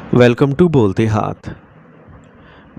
Welcome to बोलते हाथ।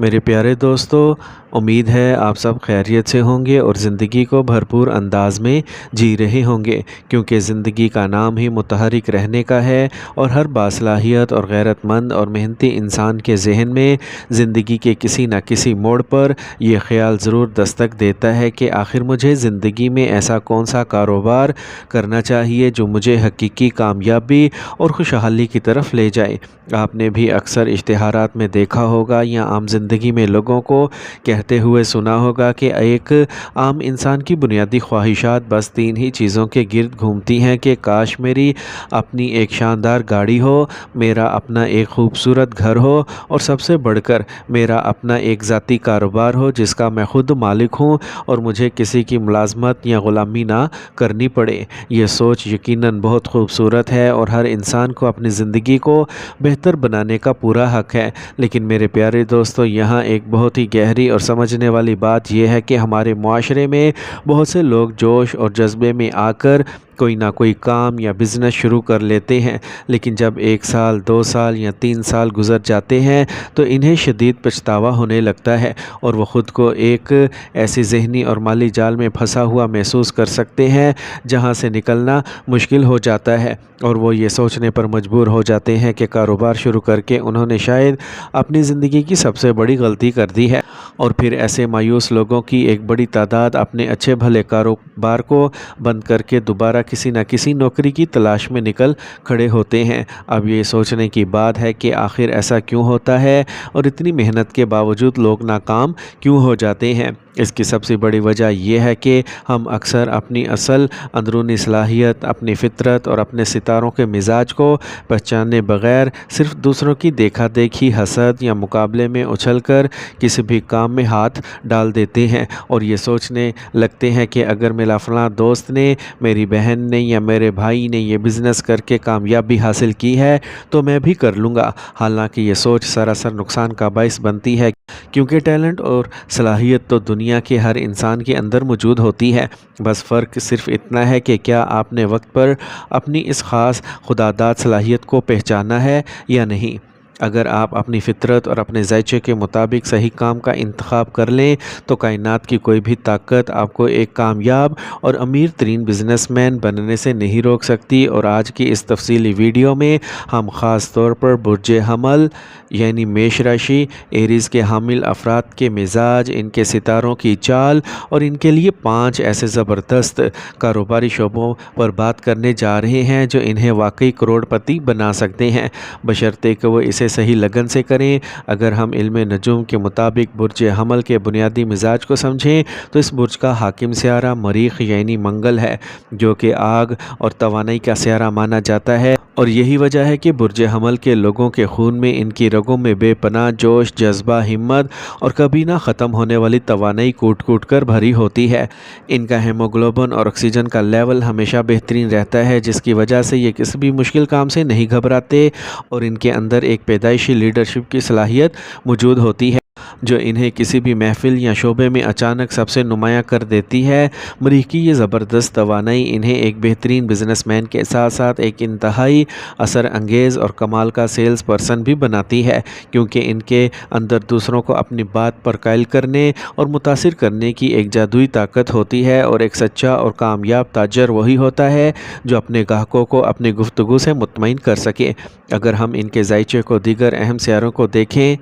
मेरे प्यारे दोस्तों, उम्मीद है आप सब खैरियत से होंगे और ज़िंदगी को भरपूर अंदाज में जी रहे होंगे, क्योंकि ज़िंदगी का नाम ही मुतहरिक रहने का है। और हर बासलाहियत और गैरतमंद और मेहनती इंसान के जहन में ज़िंदगी के किसी न किसी मोड़ पर यह ख़्याल ज़रूर दस्तक देता है कि आखिर मुझे ज़िंदगी में ऐसा कौन सा कारोबार करना चाहिए जो मुझे हकीकी कामयाबी और खुशहाली की तरफ ले जाए। आपने भी अक्सर इश्तिहारात में देखा होगा या आम ज़िंदगी में लोगों को कहते हुए सुना होगा कि एक आम इंसान की बुनियादी ख्वाहिशात बस तीन ही चीज़ों के गिर्द घूमती हैं कि काश मेरी अपनी एक शानदार गाड़ी हो, मेरा अपना एक खूबसूरत घर हो और सबसे बढ़कर मेरा अपना एक ज़ाती कारोबार हो जिसका मैं खुद मालिक हूँ और मुझे किसी की मुलाजमत या ग़ुलामी ना करनी पड़े। ये सोच यकीनन बहुत खूबसूरत है और हर इंसान को अपनी ज़िंदगी को बेहतर बनाने का पूरा हक़ है। लेकिन मेरे प्यारे दोस्तों, यहाँ एक बहुत ही गहरी और समझने वाली बात यह है कि हमारे मुआशरे में बहुत से लोग जोश और जज्बे में आकर कोई ना कोई काम या बिज़नेस शुरू कर लेते हैं, लेकिन जब 1 साल 2 साल या 3 साल गुज़र जाते हैं तो इन्हें शदीद पछतावा होने लगता है और वो ख़ुद को एक ऐसी जहनी और माली जाल में फंसा हुआ महसूस कर सकते हैं जहां से निकलना मुश्किल हो जाता है। और वो ये सोचने पर मजबूर हो जाते हैं कि कारोबार शुरू करके उन्होंने शायद अपनी ज़िंदगी की सबसे बड़ी गलती कर दी है। और फिर ऐसे मायूस लोगों की एक बड़ी तादाद अपने अच्छे भले कारोबार को बंद करके दोबारा किसी न किसी नौकरी की तलाश में निकल खड़े होते हैं। अब ये सोचने की बात है कि आखिर ऐसा क्यों होता है और इतनी मेहनत के बावजूद लोग नाकाम क्यों हो जाते हैं। इसकी सबसे बड़ी वजह यह है कि हम अक्सर अपनी असल अंदरूनी सलाहियत, अपनी फितरत और अपने सितारों के मिजाज को पहचाने बगैर सिर्फ दूसरों की देखा देखी, हसद या मुकाबले में उछलकर किसी भी काम में हाथ डाल देते हैं और ये सोचने लगते हैं कि अगर मेरा फ़लाँ दोस्त ने, मेरी बहन ने या मेरे भाई ने ये बिज़नेस करके कामयाबी हासिल की है तो मैं भी कर लूँगा। हालांकि ये सोच सरासर नुकसान का बाइस बनती है, क्योंकि टैलेंट और सलाहियत तो दुनिया के हर इंसान के अंदर मौजूद होती है। बस फ़र्क सिर्फ इतना है कि क्या आपने वक्त पर अपनी इस ख़ास खुदादाद सलाहियत को पहचाना है या नहीं। अगर आप अपनी फितरत और अपने ज़ायचे के मुताबिक सही काम का इंतखाब कर लें तो कायनात की कोई भी ताकत आपको एक कामयाब और अमीर तरीन बिजनेसमैन बनने से नहीं रोक सकती। और आज की इस तफसीली वीडियो में हम ख़ास तौर पर बुर्ज हमल यानी मेष राशि, एरीज़ के हामिल अफराद के मिजाज, इनके सितारों की चाल और इनके लिए 5 ऐसे ज़बरदस्त कारोबारी शोबों पर बात करने जा रहे हैं जो इन्हें वाकई करोड़पति बना सकते हैं, बशर्ते कि वो इसे सही लगन से करें। अगर हम इल्म नजूम के मुताबिक बुर्ज हमल के बुनियादी मिजाज को समझें तो इस बुर्ज का हाकिम सियारा मरीख यानी मंगल है, जो कि आग और तवानाई का सियारा माना जाता है। और यही वजह है कि बुर्ज हमल के लोगों के खून में, इनकी रगों में बेपनाह जोश, जज्बा, हिम्मत और कभी ना ख़त्म होने वाली तवानाई कूट कूट कर भरी होती है। इनका हेमोग्लोबिन और ऑक्सीजन का लेवल हमेशा बेहतरीन रहता है, जिसकी वजह से ये किसी भी मुश्किल काम से नहीं घबराते और इनके अंदर एक पैदाइशी लीडरशिप की सलाहियत मौजूद होती है जो इन्हें किसी भी महफिल या शोबे में अचानक सबसे नुमायाँ कर देती है। मरीख की ये ज़बरदस्त तवानाई इन्हें एक बेहतरीन बिजनेसमैन के साथ साथ एक इंतहाई असर अंगेज़ और कमाल का सेल्स पर्सन भी बनाती है, क्योंकि इनके अंदर दूसरों को अपनी बात पर कायल करने और मुतासिर करने की एक जादुई ताकत होती है। और एक सच्चा और कामयाब ताजर वही होता है जो अपने ग्राहकों को अपनी गुफ्तगू से मुतमईन कर सके। अगर हम इनके जायचे को दीगर अहम सियारों को देखें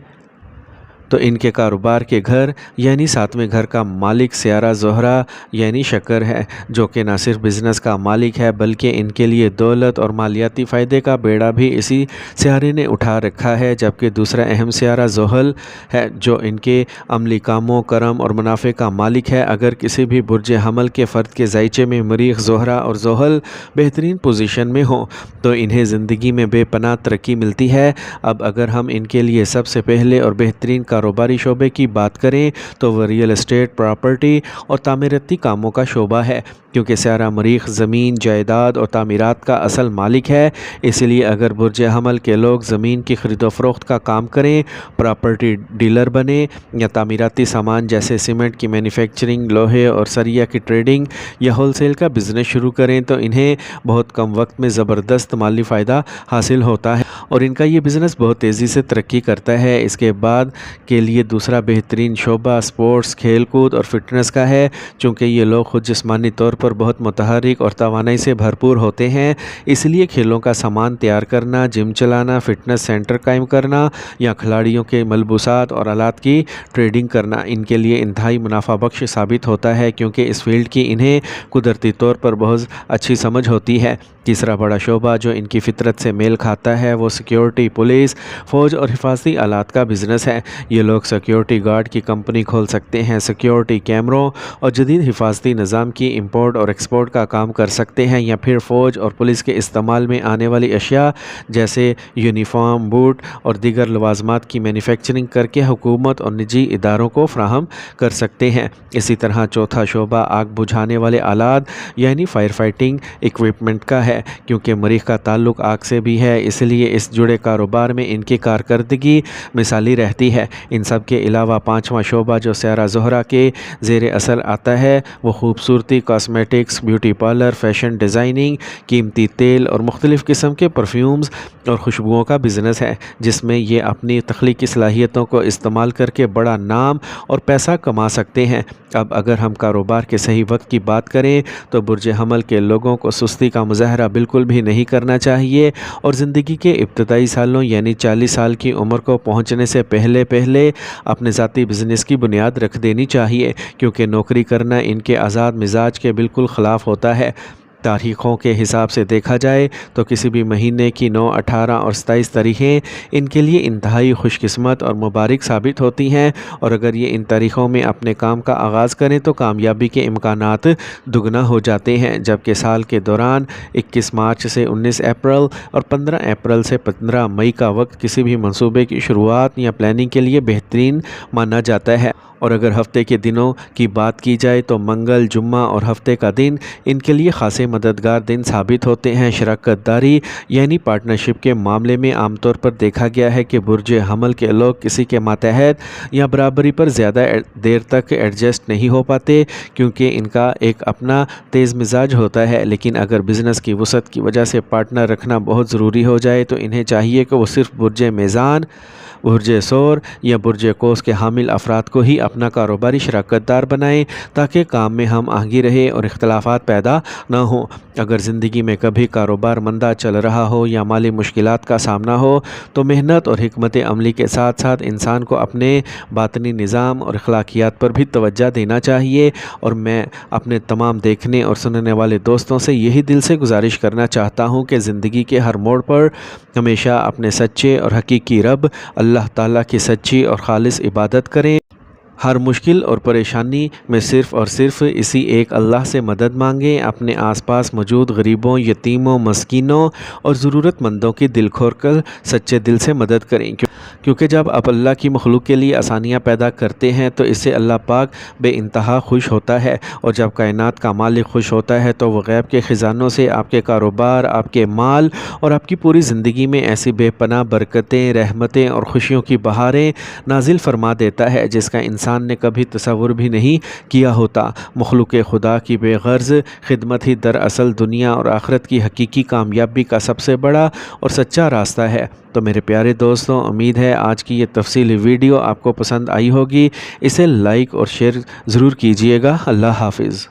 तो इनके कारोबार के घर यानी सातवें घर का मालिक सियारा ज़ोहरा यानी शक्कर है, जो कि न सिर्फ बिज़नेस का मालिक है बल्कि इनके लिए दौलत और मालियाती फ़ायदे का बेड़ा भी इसी सियारे ने उठा रखा है। जबकि दूसरा अहम सियारा ज़ोहल है जो इनके अमली कामों, करम और मुनाफे का मालिक है। अगर किसी भी बुर्ज हमल के फ़र्द के जायचे में मरीख, ज़ोहरा और ज़ोहल बेहतरीन पोजीशन में हो तो इन्हें ज़िंदगी में बेपनाह तरक्की मिलती है। अब अगर हम इनके लिए सबसे पहले और बेहतरीन کاروباری شعبے کی بات کریں تو وہ ریئل اسٹیٹ، پراپرٹی اور تعمیراتی کاموں کا شعبہ ہے، کیونکہ سیارہ مریخ زمین، جائیداد اور تعمیرات کا اصل مالک ہے۔ اس لیے اگر برج حمل کے لوگ زمین کی خرید و فروخت کا کام کریں، پراپرٹی ڈیلر بنیں یا تعمیراتی سامان جیسے سیمنٹ کی مینوفیکچرنگ، لوہے اور سریا کی ٹریڈنگ یا ہول سیل کا بزنس شروع کریں تو انہیں بہت کم وقت میں زبردست مالی فائدہ حاصل ہوتا ہے اور ان کا یہ بزنس بہت تیزی سے ترقی کرتا ہے۔ اس کے بعد کے لیے دوسرا بہترین شعبہ سپورٹس، کھیل کود اور فٹنس کا ہے، چونکہ یہ لوگ خود جسمانی طور پر بہت متحرک اور توانائی سے بھرپور ہوتے ہیں، اس لیے کھیلوں کا سامان تیار کرنا، جم چلانا، فٹنس سینٹر قائم کرنا یا کھلاڑیوں کے ملبوسات اور آلات کی ٹریڈنگ کرنا ان کے لیے انتہائی منافع بخش ثابت ہوتا ہے، کیونکہ اس فیلڈ کی انہیں قدرتی طور پر بہت اچھی سمجھ ہوتی ہے۔ تیسرا بڑا شعبہ جو ان کی فطرت سے میل کھاتا ہے وہ سیکیورٹی، پولیس، فوج اور حفاظتی آلات کا بزنس ہے۔ یہ لوگ سیکیورٹی گارڈ کی کمپنی کھول سکتے ہیں، سیکیورٹی کیمروں اور جدید حفاظتی نظام کی امپورٹ اور ایکسپورٹ کا کام کر سکتے ہیں، یا پھر فوج اور پولیس کے استعمال میں آنے والی اشیاء جیسے یونیفارم، بوٹ اور دیگر لوازمات کی مینوفیکچرنگ کر کے حکومت اور نجی اداروں کو فراہم کر سکتے ہیں۔ اسی طرح چوتھا شعبہ آگ بجھانے والے آلات یعنی فائر فائٹنگ ایکوپمنٹ کا ہے، کیونکہ مریخ کا تعلق آگ سے بھی ہے، اس لیے اس جڑے کاروبار میں ان کی کارکردگی مثالی رہتی ہے۔ ان سب کے علاوہ پانچواں شعبہ جو سیارہ زہرہ کے زیر اثر آتا ہے وہ خوبصورتی، cosmetics, beauty parlour, fashion designing, قیمتی تیل اور مختلف قسم کے پرفیومز اور خوشبوؤں کا بزنس ہے، جس میں یہ اپنی تخلیقی صلاحیتوں کو استعمال کر کے بڑا نام اور پیسہ کما سکتے ہیں۔ اب اگر ہم کاروبار کے صحیح وقت کی بات کریں تو برج حمل کے لوگوں کو سستی کا مظاہرہ بالکل بھی نہیں کرنا چاہیے اور زندگی کے ابتدائی سالوں یعنی 40 سال کی عمر کو پہنچنے سے پہلے اپنے ذاتی بزنس کی بنیاد رکھ دینی چاہیے، کیونکہ نوکری کرنا ان کے آزاد مزاج کے بالکل خلاف ہوتا ہے۔ تاریخوں کے حساب سے دیکھا جائے تو کسی بھی مہینے کی 9، 18 اور 27 تاریخیں ان کے لیے انتہائی خوش قسمت اور مبارک ثابت ہوتی ہیں، اور اگر یہ ان تاریخوں میں اپنے کام کا آغاز کریں تو کامیابی کے امکانات دگنا ہو جاتے ہیں، جبکہ سال کے دوران 21 مارچ سے 19 اپریل اور 15 اپریل سے 15 مئی کا وقت کسی بھی منصوبے کی شروعات یا پلاننگ کے لیے بہترین مانا جاتا ہے۔ اور اگر ہفتے کے دنوں کی بات کی جائے تو منگل، جمعہ اور ہفتے کا دن ان کے لیے خاصے مددگار دن ثابت ہوتے ہیں۔ شراکت داری یعنی پارٹنرشپ کے معاملے میں عام طور پر دیکھا گیا ہے کہ برج حمل کے لوگ کسی کے ماتحت یا برابری پر زیادہ دیر تک ایڈجسٹ نہیں ہو پاتے، کیونکہ ان کا ایک اپنا تیز مزاج ہوتا ہے، لیکن اگر بزنس کی وسعت کی وجہ سے پارٹنر رکھنا بہت ضروری ہو جائے تو انہیں چاہیے کہ وہ صرف برج میزان، برج ثور یا برج قوس کے حامل افراد کو ہی اپنا کاروباری شراکت دار بنائیں، تاکہ کام میں ہم آہنگی رہے اور اختلافات پیدا نہ ہوں۔ اگر زندگی میں کبھی کاروبار مندہ چل رہا ہو یا مالی مشکلات کا سامنا ہو تو محنت اور حکمت عملی کے ساتھ ساتھ انسان کو اپنے باطنی نظام اور اخلاقیات پر بھی توجہ دینا چاہیے، اور میں اپنے تمام دیکھنے اور سننے والے دوستوں سے یہی دل سے گزارش کرنا چاہتا ہوں کہ زندگی کے ہر موڑ پر ہمیشہ اپنے سچے اور حقیقی رب اللہ تعالیٰ کی سچی اور خالص عبادت کریں، ہر مشکل اور پریشانی میں صرف اور صرف اسی ایک اللہ سے مدد مانگیں، اپنے آس پاس موجود غریبوں، یتیموں، مسکینوں اور ضرورت مندوں کی دل کھول کر سچے دل سے مدد کریں، کیونکہ جب آپ اللہ کی مخلوق کے لیے آسانیاں پیدا کرتے ہیں تو اس سے اللہ پاک بے انتہا خوش ہوتا ہے، اور جب کائنات کا مالک خوش ہوتا ہے تو وہ غیب کے خزانوں سے آپ کے کاروبار، آپ کے مال اور آپ کی پوری زندگی میں ایسی بے پناہ برکتیں، رحمتیں اور خوشیوں کی بہاریں نازل فرما دیتا ہے جس کا انسان نے کبھی تصور بھی نہیں کیا ہوتا۔ مخلوق خدا کی بے غرض خدمت ہی دراصل دنیا اور آخرت کی حقیقی کامیابی کا سب سے بڑا اور سچا راستہ ہے۔ تو میرے پیارے دوستوں، امید ہے آج کی یہ تفصیلی ویڈیو آپ کو پسند آئی ہوگی، اسے لائک اور شیئر ضرور کیجیے گا۔ اللہ حافظ۔